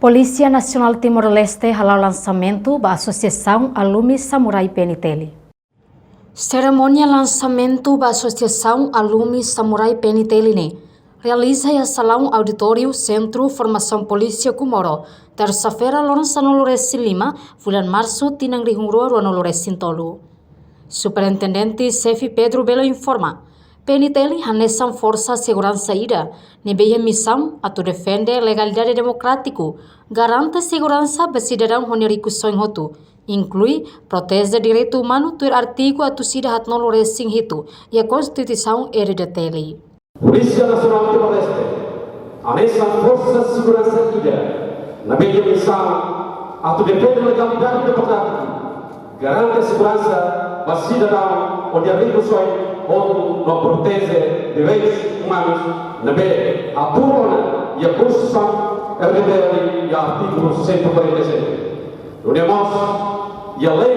Polícia Nacional Timor-Leste halau lançamento da Associação Alumni Samurai PNTL. Cerimônia lançamento da Associação Alumni Samurai PNTL realiza a Salão Auditório Centro Formação Polícia Kumoro, terça-feira, Lorenço Lores Lima, bulan Março, Tinang Rihungro, Ruano Lores Sintolu. Superintendente Sefi Pedro Belo informa, PNTL hanesan força segurança ida, nebeia missão atu defende legalidade democrático, garante segurança ba cidadão honorico sonhotu, inclui protege direito humano tur artigo atu sida hatno Lores Singhitu e a Constituição RDTL. Polícia Nacional Timor-Leste hanesan força segurança ida, nebeia missão atu defende legalidade democrático, garante segurança ba cidadão honorico sonhotu ou não protege direitos humanos na B, a turma e a Constituição RDTL e a artigo 147. Unimos e a lei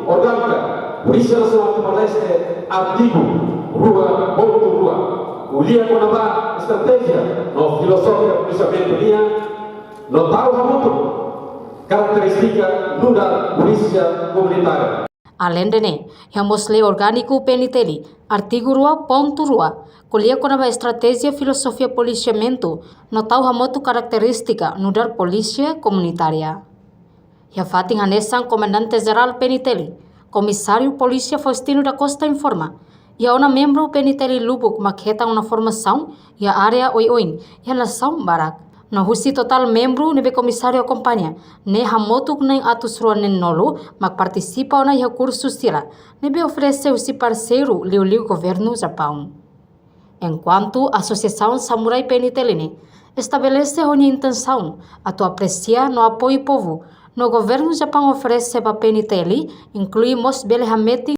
orgânica, Polícia Nacional Timor-Leste, artigo rua, ponto rua. O dia quando há estratégia, no filosofia policiamento dia, no tal muito característica da polícia comunitária. Além de temos lei orgânico PNTL, artigo 2.2, colhia com a estratégia filosofia policiamento, notau hamotu característica nudar polícia comunitária. Ya fatin hanesan comandante geral PNTL, comissário polícia Faustino da Costa informa, e a membro PNTL Lubuk maqueta uma formação e a área oioin, e a nação barak. No husi total membro nebe comissário acompanha, ne hamotuk nem atus ruanen nolo, mak participa na iha curso sila, nebe oferece husi parceiro liu governo Japão. Enquanto a Associação Samurai PNTL estabelece a intenção atu apreciar no apoio povo, no governo Japão oferece para PNTL, inclui mos bele hameti